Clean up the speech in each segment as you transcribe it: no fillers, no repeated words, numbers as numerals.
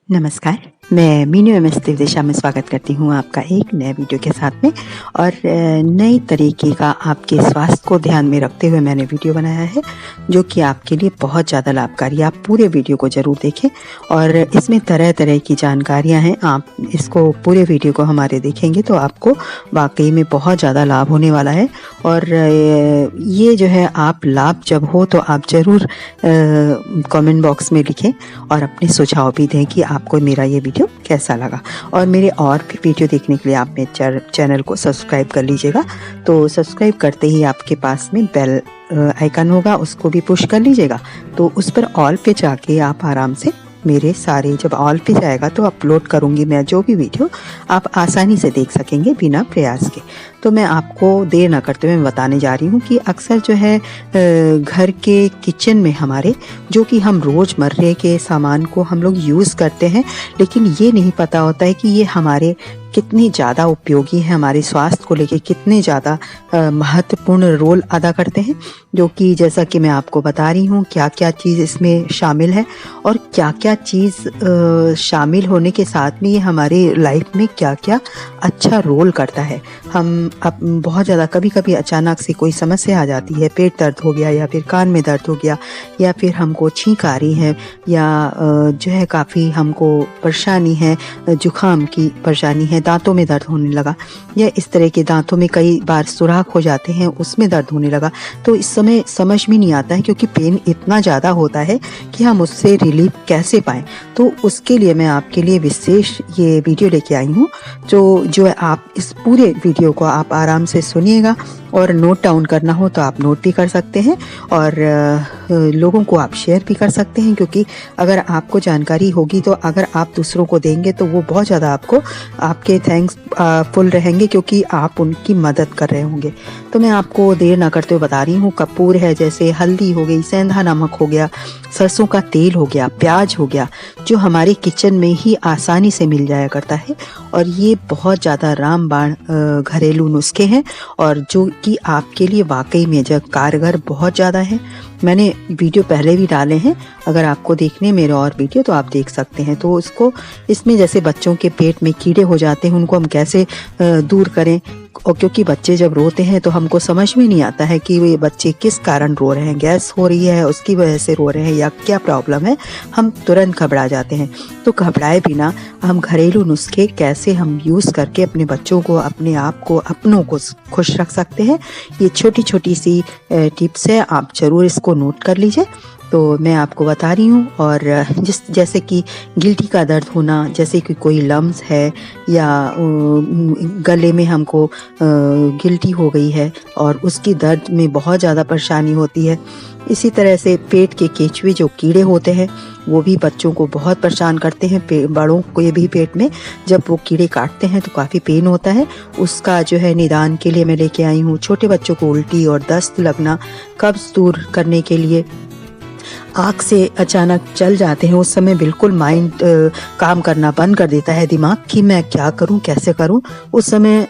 नमस्कार, मैं मीनू एमएस दिशा में स्वागत करती हूँ आपका एक नए वीडियो के साथ में। और नई तरीके का आपके स्वास्थ्य को ध्यान में रखते हुए मैंने वीडियो बनाया है जो कि आपके लिए बहुत ज़्यादा लाभकारी है। आप पूरे वीडियो को ज़रूर देखें और इसमें तरह तरह की जानकारियाँ हैं। आप इसको पूरे वीडियो को हमारे देखेंगे तो आपको वाकई में बहुत ज़्यादा लाभ होने वाला है। और ये जो है आप लाभ जब हो तो आप ज़रूर कमेंट बॉक्स में लिखें और अपने सुझाव भी दें कि आपको मेरा ये वीडियो कैसा लगा। और मेरे और भी वीडियो देखने के लिए आप मेरे चैनल को सब्सक्राइब कर लीजिएगा। तो सब्सक्राइब करते ही आपके पास में बेल आइकन होगा, उसको भी पुश कर लीजिएगा। तो उस पर ऑल पे जाके आप आराम से मेरे सारे जब ऑल पे जाएगा तो अपलोड करूँगी मैं जो भी वीडियो, आप आसानी से देख सकेंगे बिना प्रयास के। तो मैं आपको देर ना करते हुए मैं बताने जा रही हूँ कि अक्सर जो है घर के किचन में हमारे जो कि हम रोज़मर्रे के सामान को हम लोग यूज़ करते हैं, लेकिन ये नहीं पता होता है कि ये हमारे कितनी ज़्यादा उपयोगी है, हमारे स्वास्थ्य को लेके कितने ज़्यादा महत्वपूर्ण रोल अदा करते हैं। जो कि जैसा कि मैं आपको बता रही हूँ क्या क्या चीज़ इसमें शामिल है और क्या क्या चीज़ शामिल होने के साथ में ये हमारे लाइफ में क्या क्या अच्छा रोल करता है। हम अब बहुत ज़्यादा कभी कभी अचानक से कोई समस्या आ जाती है, पेट दर्द हो गया या फिर कान में दर्द हो गया या फिर हमको छींक आ रही है या जो है काफ़ी हमको परेशानी है, जुकाम की परेशानी है, दांतों में दर्द होने लगा या इस तरह के दांतों में कई बार सुराख हो जाते हैं, उसमें दर्द होने लगा। तो इस समय समझ में नहीं आता है क्योंकि पेन इतना ज़्यादा होता है कि हम उससे रिलीफ कैसे पाएँ। तो उसके लिए मैं आपके लिए विशेष ये वीडियो लेके आई हूँ। जो है आप इस पूरे वीडियो को आप आराम से सुनिएगा और नोट डाउन करना हो तो आप नोट भी कर सकते हैं और लोगों को आप शेयर भी कर सकते हैं, क्योंकि अगर आपको जानकारी होगी तो अगर आप दूसरों को देंगे तो वो बहुत ज़्यादा आपको आपके थैंक्स फुल रहेंगे क्योंकि आप उनकी मदद कर रहे होंगे। तो मैं आपको देर ना करते हुए बता रही हूँ, कपूर है, जैसे हल्दी हो गई, सेंधा नमक हो गया, सरसों का तेल हो गया, प्याज हो गया, जो हमारे किचन में ही आसानी से मिल जाया करता है। और ये बहुत ज़्यादा रामबाण घरेलू नुस्खे हैं और जो कि आपके लिए वाकई में जब कारगर बहुत ज़्यादा है। मैंने वीडियो पहले भी डाले हैं, अगर आपको देखने मेरे और वीडियो तो आप देख सकते हैं। तो इसमें जैसे बच्चों के पेट में कीड़े हो जाते हैं, उनको हम कैसे दूर करें। और क्योंकि बच्चे जब रोते हैं तो हमको समझ में नहीं आता है कि ये बच्चे किस कारण रो रहे हैं, गैस हो रही है उसकी वजह से रो रहे हैं या क्या प्रॉब्लम है, हम तुरंत घबरा जाते हैं। तो घबराए बिना हम घरेलू नुस्खे कैसे हम यूज़ करके अपने बच्चों को, अपने आप को, अपनों को खुश रख सकते हैं, ये छोटी छोटी सी टिप्स है, आप ज़रूर इसको नोट कर लीजिए। तो मैं आपको बता रही हूँ। और जैसे कि गिल्टी का दर्द होना, जैसे कि कोई लम्स है या गले में हमको गिल्टी हो गई है और उसकी दर्द में बहुत ज़्यादा परेशानी होती है। इसी तरह से पेट के केंचुए जो कीड़े होते हैं वो भी बच्चों को बहुत परेशान करते हैं। बड़ों को ये भी पेट में जब वो कीड़े काटते हैं तो काफ़ी पेन होता है। उसका जो है निदान के लिए मैं लेके आई हूँ। छोटे बच्चों को उल्टी और दस्त लगना, कब्ज़ दूर करने के लिए, आँख से अचानक चल जाते हैं, उस समय बिल्कुल माइंड काम करना बंद कर देता है, दिमाग कि मैं क्या करूं, कैसे करूं। उस समय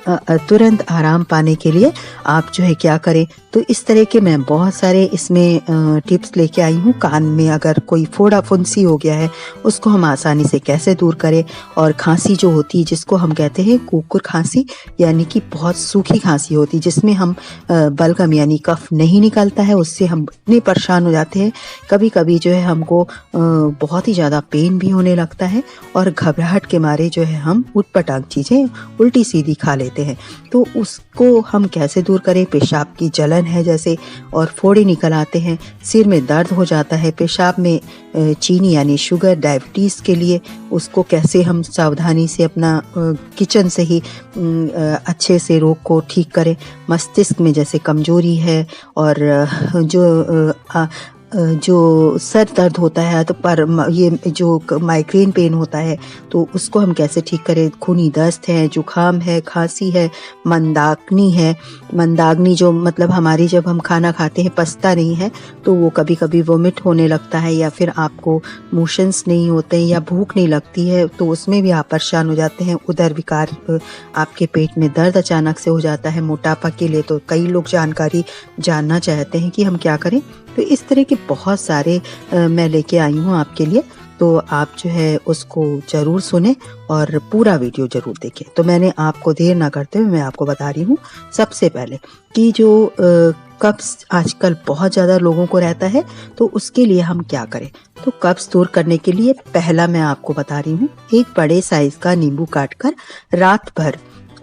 तुरंत आराम पाने के लिए आप जो है क्या करें। तो इस तरह के मैं बहुत सारे इसमें टिप्स लेके आई हूँ। कान में अगर कोई फोड़ा फुंसी हो गया है उसको हम आसानी से कैसे दूर करें। और खांसी जो होती है जिसको हम कहते हैं कुकुर खांसी, यानी कि बहुत सूखी खांसी होती है जिसमें हम बलगम यानी कफ नहीं निकलता है, उससे हम इतने परेशान हो जाते हैं। कभी कभी जो है हमको बहुत ही ज़्यादा पेन भी होने लगता है और घबराहट के मारे जो है हम उटपटांग चीज़ें उल्टी सीधी खा लेते हैं। तो उसको हम कैसे दूर करें। पेशाब की जलन है जैसे और फोड़े निकल आते हैं, सिर में दर्द हो जाता है, पेशाब में चीनी यानी शुगर, डायबिटीज़ के लिए उसको कैसे हम सावधानी से अपना किचन से ही अच्छे से रोग को ठीक करें। मस्तिष्क में जैसे कमजोरी है और जो सर दर्द होता है तो पर ये जो माइग्रेन पेन होता है तो उसको हम कैसे ठीक करें। खूनी दस्त है, जुकाम है, खांसी है, मंदाग्नि है। मंदाग्नि जो मतलब हमारी जब हम खाना खाते हैं पचता नहीं है तो वो कभी कभी वोमिट होने लगता है या फिर आपको मोशंस नहीं होते हैं या भूख नहीं लगती है तो उसमें भी आप परेशान हो जाते हैं। उदर विकार, आपके पेट में दर्द अचानक से हो जाता है। मोटापा के लिए तो कई लोग जानकारी जानना चाहते हैं कि हम क्या करें। तो इस तरह के बहुत सारे मैं लेके आई हूँ आपके लिए। तो आप जो है उसको ज़रूर सुने और पूरा वीडियो ज़रूर देखें। तो मैंने आपको देर ना करते हुए मैं आपको बता रही हूँ सबसे पहले कि जो कब्ज़ आजकल बहुत ज़्यादा लोगों को रहता है, तो उसके लिए हम क्या करें। तो कब्ज़ दूर करने के लिए पहला मैं आपको बता रही हूँ, एक बड़े साइज़ का नींबू काटकर रात भर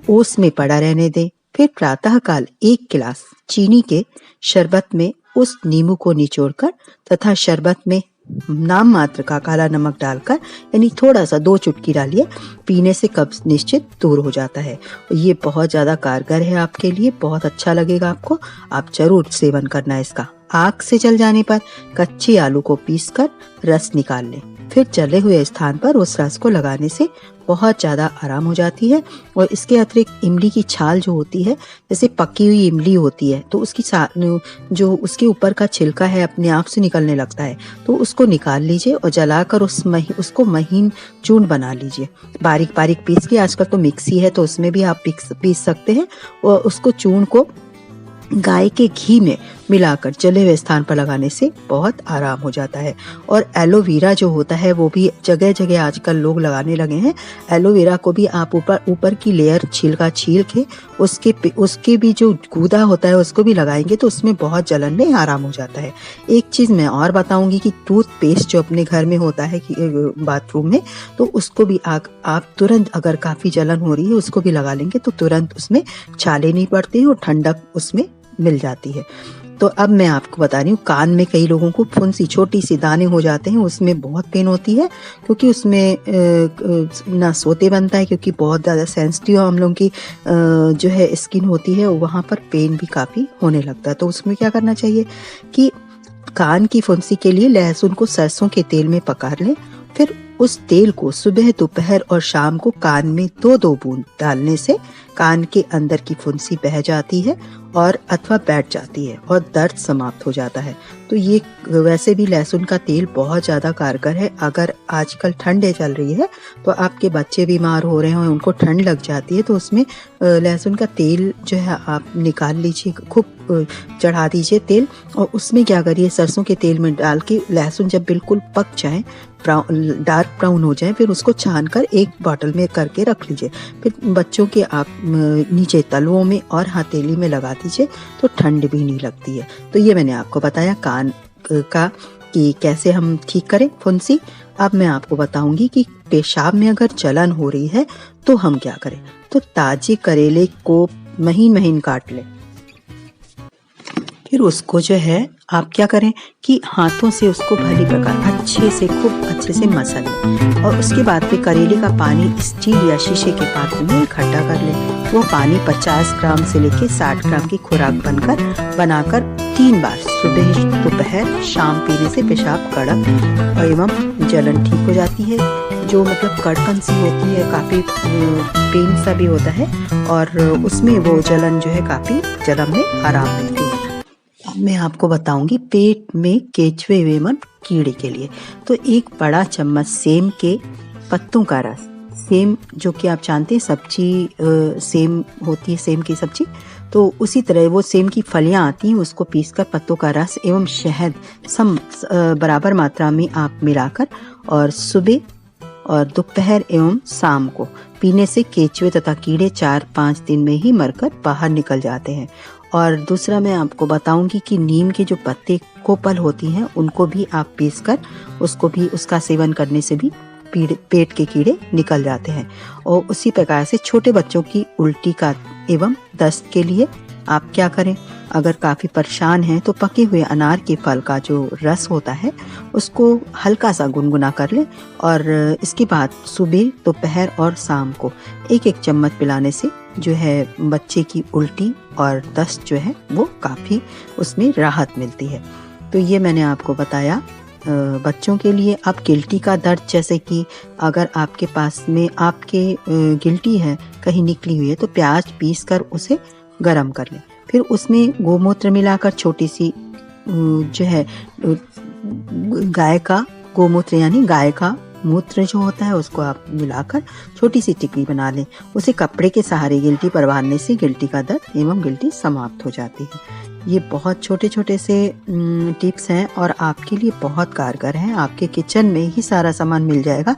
ओस में पड़ा रहने दें। फिर प्रातःकाल 1 गिलास चीनी के शरबत में उस नींबू को निचोड़कर तथा शरबत में नाम मात्र का काला नमक डालकर, यानी थोड़ा सा 2 चुटकी डालिए, पीने से कब्ज़ निश्चित दूर हो जाता है। ये बहुत ज़्यादा कारगर है आपके लिए, बहुत अच्छा लगेगा आपको। आप जरूर सेवन करना इसका। आग से जल जाने पर कच्चे आलू को पीसकर रस निकाल लें। फिर जले हुए स्थान पर उस रस को लगाने से बहुत ज़्यादा आराम हो जाती है। और इसके अतिरिक्त इमली की छाल जो होती है, जैसे पकी हुई इमली होती है, तो उसकी जो उसके ऊपर का छिलका है अपने आप से निकलने लगता है, तो उसको निकाल लीजिए और जलाकर उसको महीन चूर्ण बना लीजिए। बारीक बारीक पीस के, आजकल तो मिक्सी है तो उसमें भी आप पीस सकते हैं। और उसको चूर्ण को गाय के घी में मिलाकर जले हुए स्थान पर लगाने से बहुत आराम हो जाता है। और एलोवेरा जो होता है वो भी जगह जगह आजकल लोग लगाने लगे हैं। एलोवेरा को भी आप ऊपर की लेयर छिलका छील के उसके भी जो गूदा होता है उसको भी लगाएंगे तो उसमें बहुत जलन में आराम हो जाता है। एक चीज़ मैं और बताऊंगी कि टूथपेस्ट जो अपने घर में होता है बाथरूम में, तो उसको भी आप तुरंत, अगर काफ़ी जलन हो रही है, उसको भी लगा लेंगे तो तुरंत उसमें छाले नहीं पड़ते हैं और ठंडक उसमें मिल जाती है। तो अब मैं आपको बता रही हूँ, कान में कई लोगों को फुंसी, छोटी सी दाने हो जाते हैं, उसमें बहुत पेन होती है, क्योंकि उसमें ना सोते बनता है, क्योंकि बहुत ज़्यादा सेंसिटिव हम लोगों की जो है स्किन होती है, वहाँ पर पेन भी काफ़ी होने लगता है। तो उसमें क्या करना चाहिए कि कान की फुंसी के लिए लहसुन को सरसों के तेल में पका लें। फिर उस तेल को सुबह, दोपहर और शाम को कान में 2-2 बूंद डालने से कान के अंदर की फुंसी बह जाती है और अथवा बैठ जाती है और दर्द समाप्त हो जाता है। तो ये वैसे भी लहसुन का तेल बहुत ज़्यादा कारगर है। अगर आजकल ठंडे चल रही है तो आपके बच्चे बीमार हो रहे हैं, उनको ठंड लग जाती है, तो उसमें लहसुन का तेल जो है आप निकाल लीजिए, खूब चढ़ा दीजिए तेल, और उसमें क्या करिए, सरसों के तेल में डाल के लहसुन जब बिल्कुल पक जाए, डार्क ब्राउन हो जाए, फिर उसको छान कर एक बॉटल में करके रख लीजिए। फिर बच्चों के आप नीचे तलुओं में और हथेली में लगा दीजिए तो ठंड भी नहीं लगती है। तो ये मैंने आपको बताया कान का कि कैसे हम ठीक करें फुंसी। अब मैं आपको बताऊंगी कि पेशाब में अगर जलन हो रही है तो हम क्या करें। तो ताजे करेले को महीन महीन काट लें। फिर उसको जो है आप क्या करें कि हाथों से उसको भली प्रकार खूब अच्छे से मसल लें। और उसके बाद फिर करेले का पानी स्टील या शीशे के पात्र में इकट्ठा कर लें। वो पानी 50 ग्राम से लेकर 60 ग्राम की खुराक बनाकर 3 बार सुबह, दोपहर, शाम पीने से पेशाब कड़क एवं जलन ठीक हो जाती है। जो मतलब कड़कन सी होती है, काफ़ी पेन सा भी होता है, और उसमें वो जलन जो है काफ़ी जलन में आराम मिलती है। मैं आपको बताऊंगी पेट में केचुए एवं कीड़े के लिए। तो 1 बड़ा चम्मच सेम के पत्तों का रस, सेम जो कि आप जानते हैं सब्जी, सेम होती है सेम की सब्जी, तो उसी तरह वो सेम की फलियां आती हैं, उसको पीसकर पत्तों का रस एवं शहद बराबर मात्रा में आप मिलाकर और सुबह और दोपहर एवं शाम को पीने से केचुए तथा कीड़े 4-5 दिन में ही मरकर बाहर निकल जाते हैं। और दूसरा मैं आपको बताऊंगी कि नीम के जो पत्ते कोपल होती हैं उनको भी आप पीसकर उसका सेवन करने से भी पेट के कीड़े निकल जाते हैं। और उसी प्रकार से छोटे बच्चों की उल्टी का एवं दस्त के लिए आप क्या करें, अगर काफ़ी परेशान हैं तो पके हुए अनार के फल का जो रस होता है उसको हल्का सा गुनगुना कर लें, और इसके बाद सुबह, दोपहर और शाम को 1-1 चम्मच पिलाने से जो है बच्चे की उल्टी और दस्त जो है वो काफ़ी उसमें राहत मिलती है। तो ये मैंने आपको बताया बच्चों के लिए। अब गिल्टी का दर्द, जैसे कि अगर आपके पास में आपके गिल्टी है कहीं निकली हुई है तो प्याज पीस कर उसे गरम कर लें। फिर उसमें गोमूत्र मिलाकर छोटी सी जो है गाय का गोमूत्र यानी गाय का मूत्र जो होता है उसको आप मिलाकर छोटी सी टिक्की बना लें। उसे कपड़े के सहारे गिल्टी पर बांधने से गिल्टी का दर्द एवं गिल्टी समाप्त हो जाती है। ये बहुत छोटे छोटे से टिप्स हैं और आपके लिए बहुत कारगर हैं। आपके किचन में ही सारा सामान मिल जाएगा।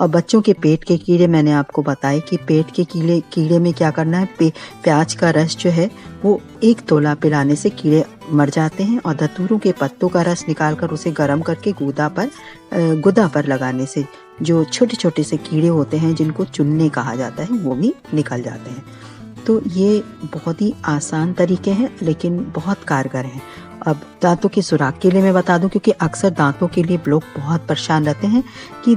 और बच्चों के पेट के कीड़े मैंने आपको बताए कि पेट के कीड़े में क्या करना है। प्याज का रस जो है वो 1 तोला पिलाने से कीड़े मर जाते हैं। और धतूरों के पत्तों का रस निकालकर उसे गर्म करके गुदा पर लगाने से जो छोटे छोटे से कीड़े होते हैं जिनको चुन्ने कहा जाता है वो भी निकल जाते हैं। तो ये बहुत ही आसान तरीके हैं लेकिन बहुत कारगर हैं। अब दांतों के सुराख के लिए मैं बता दूं, क्योंकि अक्सर दांतों के लिए लोग बहुत परेशान रहते हैं कि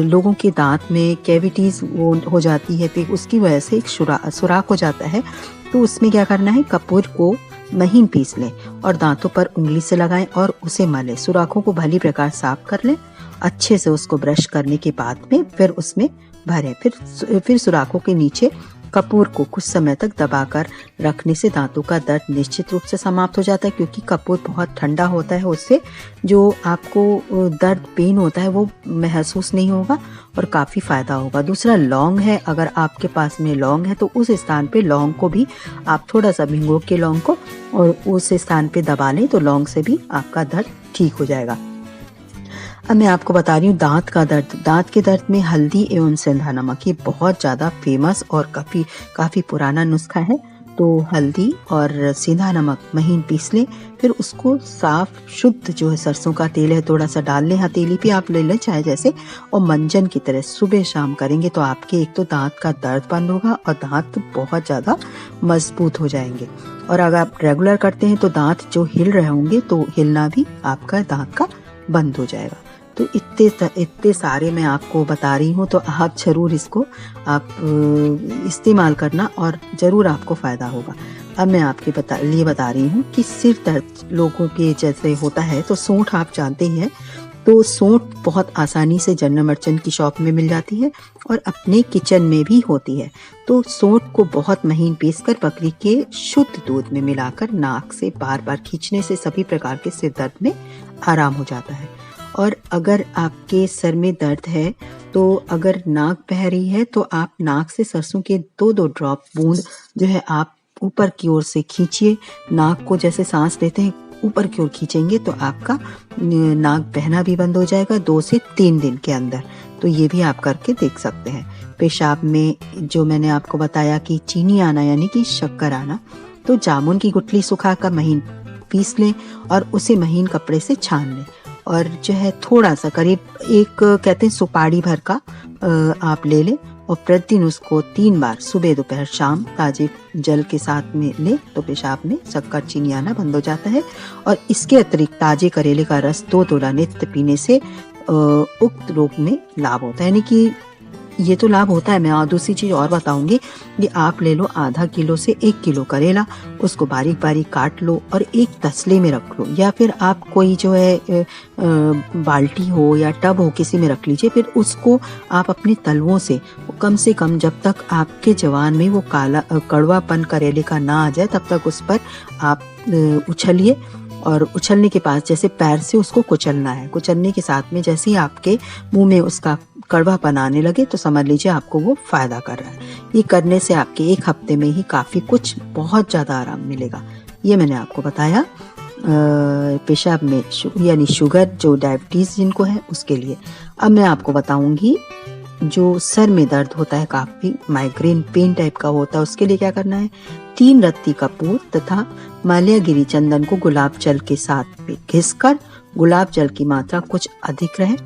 लोगों के दांत में कैविटीज हो जाती है, तो उसकी वजह से एक सुराख हो जाता है। तो उसमें क्या करना है, कपूर को महीन पीस लें और दांतों पर उंगली से लगाएं और उसे मलें। सुराखों को भली प्रकार साफ कर लें। अच्छे से उसको ब्रश करने के बाद में फिर उसमें भरें। फिर सुराखों के नीचे कपूर को कुछ समय तक दबाकर रखने से दांतों का दर्द निश्चित रूप से समाप्त हो जाता है, क्योंकि कपूर बहुत ठंडा होता है। उससे जो आपको दर्द पेन होता है वो महसूस नहीं होगा और काफ़ी फ़ायदा होगा। दूसरा लौंग है, अगर आपके पास में लौंग है तो उस स्थान पे लौंग को भी आप थोड़ा सा भिगो के लौंग को और उस स्थान पे दबा लें तो लौंग से भी आपका दर्द ठीक हो जाएगा। अब मैं आपको बता रही हूँ दांत का दर्द। दांत के दर्द में हल्दी एवं सेंधा नमक, ये बहुत ज़्यादा फेमस और काफ़ी पुराना नुस्खा है। तो हल्दी और सेंधा नमक महीन पीस लें, फिर उसको साफ शुद्ध जो है सरसों का तेल है थोड़ा सा डाल लें। हथेली पे आप ले लें चाहे जैसे, और मंजन की तरह सुबह शाम करेंगे तो आपके एक तो दांत का दर्द बंद होगा और दांत बहुत ज़्यादा मजबूत हो जाएंगे। और अगर आप रेगुलर करते हैं तो दांत जो हिल रहे होंगे तो हिलना भी आपका दांत का बंद हो जाएगा। तो इतने सारे मैं आपको बता रही हूँ, तो आप ज़रूर इसको आप इस्तेमाल करना और ज़रूर आपको फ़ायदा होगा। अब मैं आपके लिए बता रही हूँ कि सिर दर्द लोगों के जैसे होता है तो सौंठ आप जानते ही हैं। तो सौंठ बहुत आसानी से जनरल मर्चेंट की शॉप में मिल जाती है और अपने किचन में भी होती है। तो सौंठ को बहुत महीन पीसकर बकरी के शुद्ध दूध में मिलाकर नाक से बार बार खींचने से सभी प्रकार के सिर दर्द में आराम हो जाता है। और अगर आपके सर में दर्द है तो अगर नाक बह रही है तो आप नाक से सरसों के 2-2 ड्रॉप बूंद जो है आप ऊपर की ओर से खींचिए। नाक को जैसे सांस लेते हैं ऊपर की ओर खींचेंगे तो आपका नाक बहना भी बंद हो जाएगा 2 से 3 दिन के अंदर। तो ये भी आप करके देख सकते हैं। पेशाब में जो मैंने आपको बताया कि चीनी आना यानी कि शक्कर आना, तो जामुन की गुठली सुखाकर महीन पीस लें और उसे महीन कपड़े से छान लें। और जो है थोड़ा सा करीब एक कहते हैं सुपारी भर का आप ले लें और प्रतिदिन उसको 3 बार सुबह दोपहर शाम ताजे जल के साथ में लें तो पेशाब में शक्कर चीनी आना बंद हो जाता है। और इसके अतिरिक्त ताजे करेले का रस 2 तोला नित्य पीने से उक्त रोग में लाभ होता है। यानी कि ये तो लाभ होता है। मैं और दूसरी चीज और बताऊंगी कि आप ले लो आधा किलो से 1 किलो करेला, उसको बारीक बारीक काट लो और एक तसले में रख लो, या फिर आप कोई जो है बाल्टी हो या टब हो किसी में रख लीजिए। फिर उसको आप अपने तलवों से कम जब तक आपके जवान में वो काला कड़वापन करेले का ना आ जाए तब तक उस पर आप उछलिए। और उछलने के पास जैसे पैर से उसको कुचलना है। कुचलने के साथ में जैसे ही आपके मुंह में उसका कड़वापन आने लगे तो समझ लीजिए आपको वो फायदा कर रहा है। ये करने से आपके 1 हफ्ते में ही काफ़ी कुछ बहुत ज़्यादा आराम मिलेगा। ये मैंने आपको बताया पेशाब में यानी शुगर, जो डायबिटीज़ जिनको है उसके लिए। अब मैं आपको बताऊंगी जो सर में दर्द होता है, काफ़ी माइग्रेन पेन टाइप का होता है, उसके लिए क्या करना है। 3 रत्ती कपूर तथा माल्यागिरी चंदन को गुलाब जल के साथ में घिसकर, गुलाब जल की मात्रा कुछ अधिक रहे,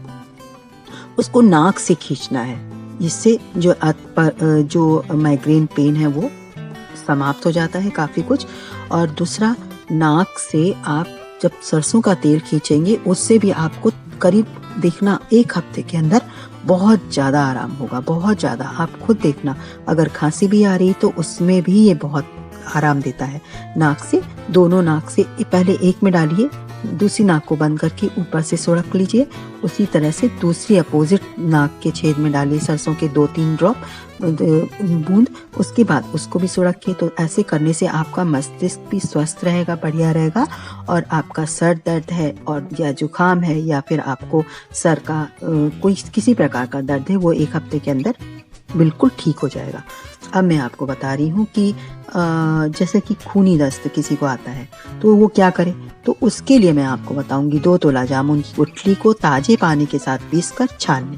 उसको नाक से खींचना है। इससे जो माइग्रेन पेन है वो समाप्त हो जाता है काफ़ी कुछ। और दूसरा, नाक से आप जब सरसों का तेल खींचेंगे उससे भी आपको करीब देखना 1 हफ्ते के अंदर बहुत ज़्यादा आराम होगा, बहुत ज़्यादा। आप खुद देखना, अगर खांसी भी आ रही तो उसमें भी ये बहुत आराम देता है। नाक से, दोनों नाक से पहले एक में डालिए, दूसरी नाक को बंद करके ऊपर से सुड़क लीजिए। उसी तरह से दूसरी अपोजिट नाक के छेद में डालिए सरसों के 2-3 ड्रॉप बूंद, उसके बाद उसको भी सुड़किए। तो ऐसे करने से आपका मस्तिष्क भी स्वस्थ रहेगा, बढ़िया रहेगा। और आपका सर दर्द है और या जुकाम है या फिर आपको सर का कोई किसी प्रकार का दर्द है वो 1 हफ्ते के अंदर बिल्कुल ठीक हो जाएगा। अब मैं आपको बता रही हूँ कि जैसे कि खूनी दस्त किसी को आता है तो वो क्या करे। तो उसके लिए मैं आपको बताऊंगी 2 तोला जामुन की गुठली को ताजे पानी के साथ पीसकर छान लें।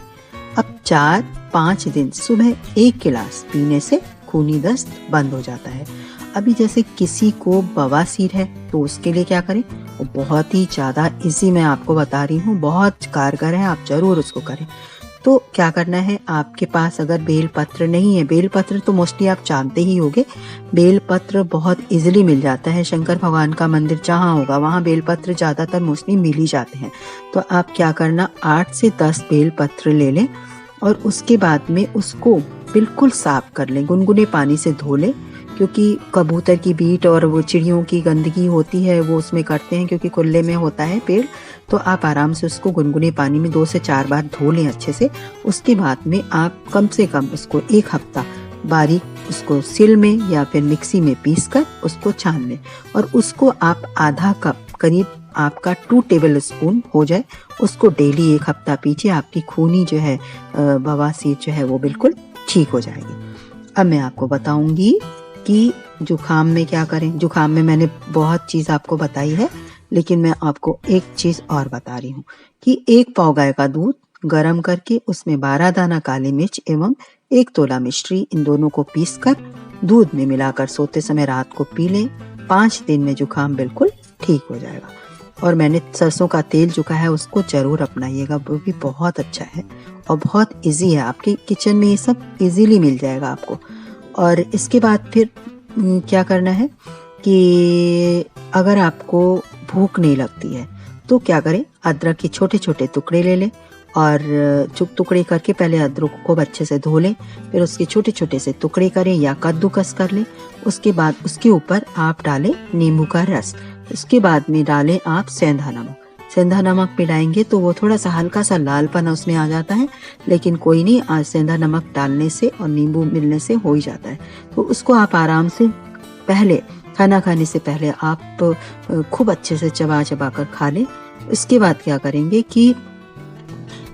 अब 4-5 दिन सुबह 1 गिलास पीने से खूनी दस्त बंद हो जाता है। अभी जैसे किसी को बवासीर है तो उसके लिए क्या करें, वो बहुत ही ज़्यादा इजी मैं आपको बता रही हूँ, बहुत कारगर है, आप जरूर उसको करें। तो क्या करना है, आपके पास अगर बेल पत्र नहीं है, बेल पत्र तो मोस्टली आप जानते ही होंगे, बेल पत्र बहुत इजीली मिल जाता है। शंकर भगवान का मंदिर जहाँ होगा वहाँ बेल पत्र ज़्यादातर मोस्टली मिल ही जाते हैं। तो आप क्या करना, 8 से 10 बेल पत्र ले लें और उसके बाद में उसको बिल्कुल साफ कर लें, गुनगुने पानी से धो लें, क्योंकि कबूतर की बीट और वो चिड़ियों की गंदगी होती है वो उसमें करते हैं, क्योंकि खुले में होता है पेड़। तो आप आराम से उसको गुनगुने पानी में 2 से 4 बार धो लें अच्छे से। उसके बाद में आप कम से कम उसको 1 हफ्ता बारीक उसको सिल में या फिर मिक्सी में पीस कर उसको छान लें और उसको आप आधा कप करीब आपका 2 टेबल स्पून हो जाए, उसको डेली 1 हफ्ता पीजिए। आपकी खूनी जो है बवासीर जो है वो बिल्कुल ठीक हो जाएगी। अब मैं आपको बताऊंगी कि जुखाम में क्या करें। जुखाम में मैंने बहुत चीज़ आपको बताई है, लेकिन मैं आपको एक चीज़ और बता रही हूँ कि 1 पाव गाय का दूध गर्म करके उसमें 12 दाना काली मिर्च एवं 1 तोला मिश्री, इन दोनों को पीसकर दूध में मिलाकर सोते समय रात को पी लें। 5 दिन में जुखाम बिल्कुल ठीक हो जाएगा। और मैंने सरसों का तेल जो कहा है उसको जरूर अपनाइएगा, वो भी बहुत अच्छा है और बहुत इजी है। आपके किचन में ये सब इजीली मिल जाएगा आपको। और इसके बाद फिर क्या करना है कि अगर आपको भूख नहीं लगती है तो क्या करें, अदरक के छोटे छोटे टुकड़े ले लें और टुकड़े करके पहले अदरक को अच्छे से धो लें, फिर उसके छोटे छोटे से टुकड़े करें या कद्दूकस कर लें। उसके बाद उसके ऊपर आप डालें नींबू का रस, उसके बाद में डालें आप सेंधा नमक। सेंधा नमक मिलाएंगे तो वो थोड़ा सा हल्का सा लालपन उसमें आ जाता है, लेकिन कोई नहीं, आज सेंधा नमक डालने से और नींबू मिलने से हो ही जाता है। तो उसको आप आराम से पहले खाना खाने से पहले आप खूब अच्छे से चबा चबा कर खा लें। इसके बाद क्या करेंगे कि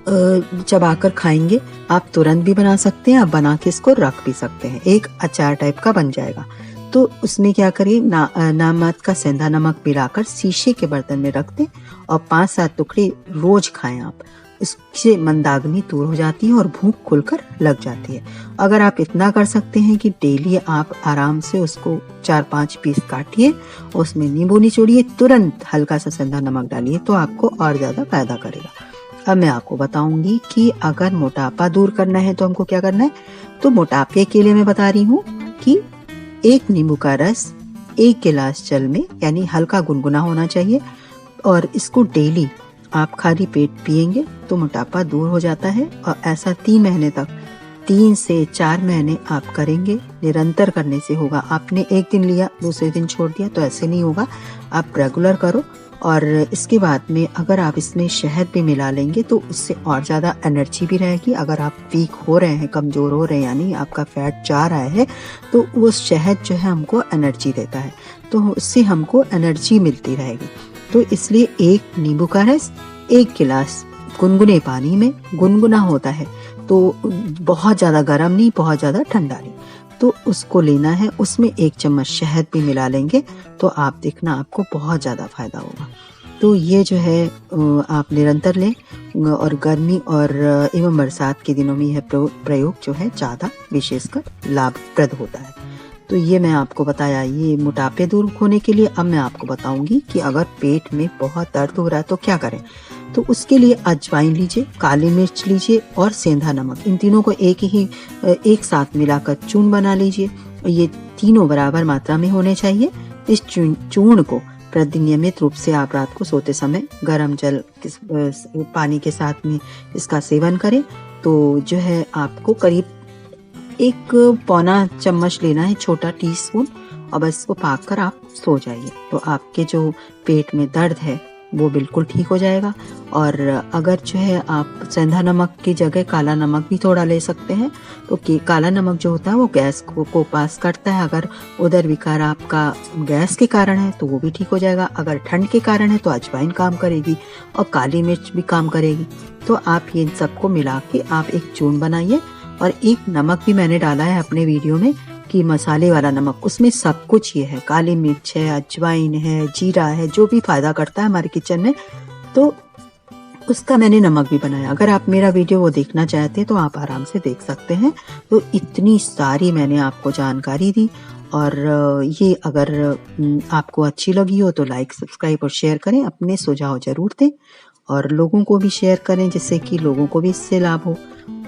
चबा कर खाएंगे। आप तुरंत भी बना सकते हैं, आप बना के इसको रख भी सकते हैं, एक अचार टाइप का बन जाएगा। तो उसमें क्या करिए, नामक का सेंधा नमक मिलाकर शीशे के बर्तन में रख दें और 5-7 टुकड़े रोज खाएं आप। इससे मंदाग्नि दूर हो जाती है और भूख खुलकर लग जाती है। अगर आप इतना कर सकते हैं कि डेली आप आराम से उसको 4-5 पीस काटिए, उसमें नींबू निचोड़िए, तुरंत हल्का सा सेंधा नमक डालिए, तो आपको और ज्यादा फायदा करेगा। अब मैं आपको बताऊंगी कि अगर मोटापा दूर करना है तो हमको क्या करना है। तो मोटापे के लिए मैं बता रही हूँ कि 1 नींबू का रस 1 गिलास जल में, यानी हल्का गुनगुना होना चाहिए, और इसको डेली आप खाली पेट पिएंगे तो मोटापा दूर हो जाता है। और ऐसा 3 महीने तक, 3 से 4 महीने आप करेंगे, निरंतर करने से होगा। आपने एक दिन लिया दूसरे दिन छोड़ दिया तो ऐसे नहीं होगा, आप रेगुलर करो। और इसके बाद में अगर आप इसमें शहद भी मिला लेंगे तो उससे और ज़्यादा एनर्जी भी रहेगी। अगर आप वीक हो रहे हैं, कमज़ोर हो रहे हैं, यानी आपका फैट जा रहा है, तो वो शहद जो है हमको एनर्जी देता है, तो उससे हमको एनर्जी मिलती रहेगी। तो इसलिए 1 नींबू का रस 1 गिलास गुनगुने पानी में, गुनगुना होता है तो बहुत ज़्यादा गर्म नहीं, बहुत ज़्यादा ठंडा नहीं, तो उसको लेना है। उसमें 1 चम्मच शहद भी मिला लेंगे तो आप देखना आपको बहुत ज़्यादा फायदा होगा। तो ये जो है आप निरंतर लें, और गर्मी और एवं बरसात के दिनों में यह प्रयोग जो है ज़्यादा विशेषकर लाभप्रद होता है। तो ये मैं आपको बताया ये मोटापे दूर होने के लिए। अब मैं आपको बताऊंगी कि अगर पेट में बहुत दर्द हो रहा है तो क्या करें। तो उसके लिए अजवाइन लीजिए, काली मिर्च लीजिए और सेंधा नमक, इन तीनों को एक साथ मिलाकर चूर्ण बना लीजिए। ये तीनों बराबर मात्रा में होने चाहिए। इस चूर्ण को नियमित रूप से आप रात को सोते समय गर्म जल पानी के साथ में इसका सेवन करें तो जो है आपको करीब 1 चम्मच लेना है, छोटा टीस्पून, और बस इसको पाक कर आप सो जाइए तो आपके जो पेट में दर्द है वो बिल्कुल ठीक हो जाएगा। और अगर जो है आप सेंधा नमक की जगह काला नमक भी थोड़ा ले सकते हैं, तो काला नमक जो होता है वो गैस को पास करता है। अगर उदर विकार आपका गैस के कारण है तो वो भी ठीक हो जाएगा। अगर ठंड के कारण है तो अजवाइन काम करेगी और काली मिर्च भी काम करेगी। तो आप इन सबको मिला के आप एक चूर्ण बनाइए। और 1 नमक भी मैंने डाला है अपने वीडियो में, कि मसाले वाला नमक, उसमें सब कुछ ये है, काली मिर्च है, अजवाइन है, जीरा है, जो भी फ़ायदा करता है हमारे किचन में, तो उसका मैंने नमक भी बनाया। अगर आप मेरा वीडियो वो देखना चाहते हैं तो आप आराम से देख सकते हैं। तो इतनी सारी मैंने आपको जानकारी दी, और ये अगर आपको अच्छी लगी हो तो लाइक, सब्सक्राइब और शेयर करें। अपने सुझाव ज़रूर दें और लोगों को भी शेयर करें, जिससे कि लोगों को भी इससे लाभ हो।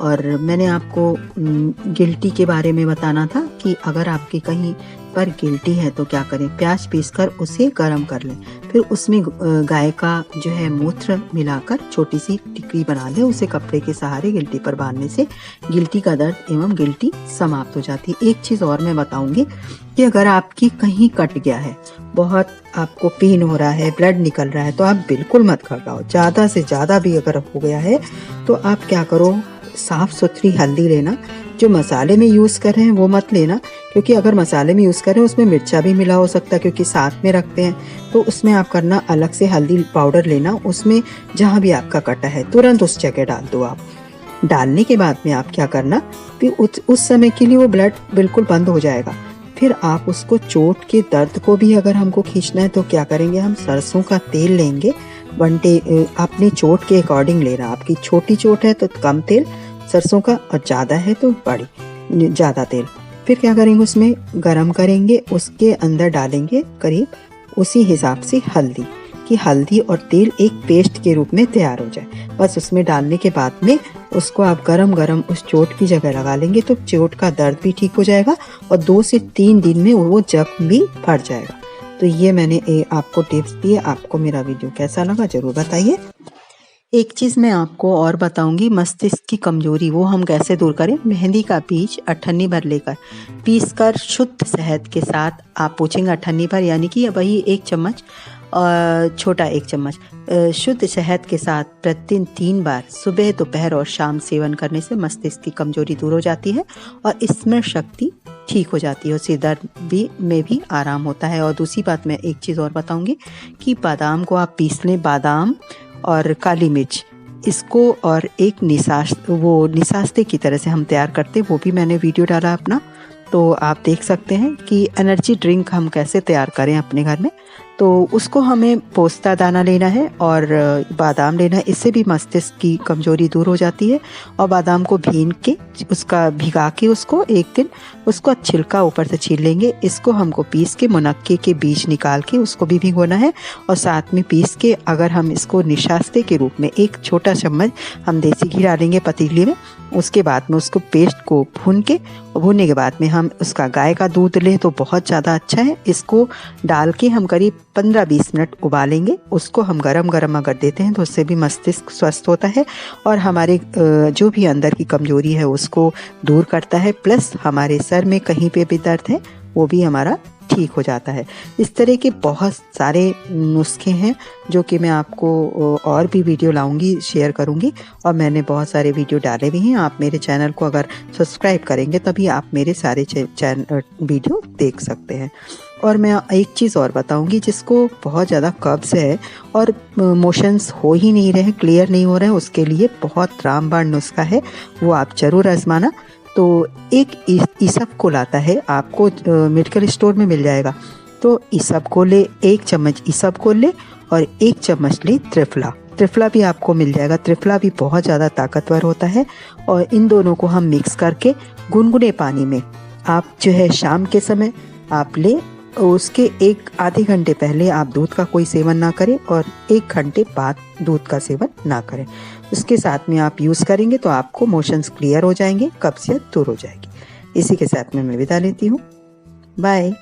और मैंने आपको गिल्टी के बारे में बताना था कि अगर आपके कहीं पर गिल्टी है तो क्या करें, प्याज पीसकर उसे गर्म कर लें, फिर उसमें गाय का जो है मूत्र मिलाकर छोटी सी टिकरी बना लें, उसे कपड़े के सहारे गिल्टी पर बांधने से गिल्टी का दर्द एवं गिल्टी समाप्त हो जाती है। एक चीज़ और मैं बताऊंगी कि अगर आपकी कहीं कट गया है, बहुत आपको पेन हो रहा है, ब्लड निकल रहा है, तो आप बिल्कुल मत घबराओ। ज़्यादा से ज़्यादा भी अगर हो गया है तो आप क्या करो, साफ़ सुथरी हल्दी लेना। जो मसाले में यूज़ कर रहे हैं वो मत लेना, क्योंकि अगर मसाले में यूज़ कर रहे हैं उसमें मिर्चा भी मिला हो सकता है, क्योंकि साथ में रखते हैं। तो उसमें आप करना, अलग से हल्दी पाउडर लेना, उसमें जहाँ भी आपका कटा है तुरंत उस जगह डाल दो आप। डालने के बाद में आप क्या करना, फिर उस समय के लिए वो ब्लड बिल्कुल बंद हो जाएगा। फिर आप उसको, चोट के दर्द को भी अगर हमको खींचना है तो क्या करेंगे, हम सरसों का तेल लेंगे। अपनी चोट के अकॉर्डिंग लेना, आपकी छोटी चोट है तो कम तेल सरसों का, और ज़्यादा है तो बड़ी ज़्यादा तेल। फिर क्या करेंगे, उसमें गरम करेंगे, उसके अंदर डालेंगे करीब उसी हिसाब से हल्दी, कि हल्दी और तेल एक पेस्ट के रूप में तैयार हो जाए। बस उसमें डालने के बाद में उसको आप गरम गरम उस चोट की जगह लगा लेंगे, तो चोट का दर्द भी ठीक हो जाएगा और 2 से 3 दिन में वो जख्म भी भर जाएगा। तो ये मैंने आपको टिप्स दिए। आपको मेरा वीडियो कैसा लगा ज़रूर बताइए। एक चीज़ मैं आपको और बताऊंगी, मस्तिष्क की कमजोरी वो हम कैसे दूर करें। मेहंदी का बीज अठन्नी भर लेकर पीसकर शुद्ध शहद के साथ, आप पूछेंगे अठन्नी भर यानी कि वही 1 चम्मच, छोटा 1 चम्मच शुद्ध शहद के साथ प्रतिदिन 3 बार सुबह, दोपहर और शाम सेवन करने से मस्तिष्क की कमजोरी दूर हो जाती है और स्मरण शक्ति ठीक हो जाती है, और सिर दर्द में भी आराम होता है। और दूसरी बात मैं एक चीज़ और बताऊंगी कि बादाम को आप पीस लें, बादाम और काली मिर्च, इसको, और एक निशास्ते की तरह से हम तैयार करते हैं, वो भी मैंने वीडियो डाला अपना, तो आप देख सकते हैं कि एनर्जी ड्रिंक हम कैसे तैयार करें अपने घर में। तो उसको हमें पोस्ता दाना लेना है और बादाम लेना है, इससे भी मस्तिष्क की कमजोरी दूर हो जाती है। और बादाम को भिगा के उसको 1 दिन उसको छिलका ऊपर से छील लेंगे। इसको हमको पीस के मुनक्के के बीज निकाल के उसको भी भिगोना है, और साथ में पीस के अगर हम इसको निशास्ते के रूप में 1 छोटा चम्मच हम देसी घी डालेंगे पतीले में। उसके बाद में उसको पेस्ट को भूनने के बाद में हम उसका गाय का दूध लें तो बहुत ज़्यादा अच्छा है। इसको डाल के हम करीब 15-20 मिनट उबालेंगे। उसको हम गरम गरम अगर देते हैं तो उससे भी मस्तिष्क स्वस्थ होता है और हमारे जो भी अंदर की कमजोरी है उसको दूर करता है। प्लस हमारे सर में कहीं पे भी दर्द है वो भी हमारा ठीक हो जाता है। इस तरह के बहुत सारे नुस्खे हैं जो कि मैं आपको और भी वीडियो लाऊंगी, शेयर करूंगी, और मैंने बहुत सारे वीडियो डाले भी हैं। आप मेरे चैनल को अगर सब्सक्राइब करेंगे तभी आप मेरे सारे वीडियो देख सकते हैं। और मैं एक चीज़ और बताऊंगी, जिसको बहुत ज़्यादा कब्ज़ है और मोशंस हो ही नहीं रहे, क्लियर नहीं हो रहे हैं, उसके लिए बहुत रामबाण नुस्खा है, वो आप ज़रूर आजमाना। तो एक इसबगोल आता है, आपको मेडिकल स्टोर में मिल जाएगा। तो इसबगोल ले, 1 चम्मच इसबगोल ले और 1 चम्मच ले त्रिफला भी आपको मिल जाएगा। त्रिफला भी बहुत ज़्यादा ताकतवर होता है, और इन दोनों को हम मिक्स करके गुनगुने पानी में आप जो है शाम के समय आप ले, उसके 1 आधे घंटे पहले आप दूध का कोई सेवन ना करें और 1 घंटे बाद दूध का सेवन ना करें। उसके साथ में आप यूज़ करेंगे तो आपको मोशंस क्लियर हो जाएंगे, कब्जियत दूर हो जाएगी। इसी के साथ में मैं विदा लेती हूँ। बाय।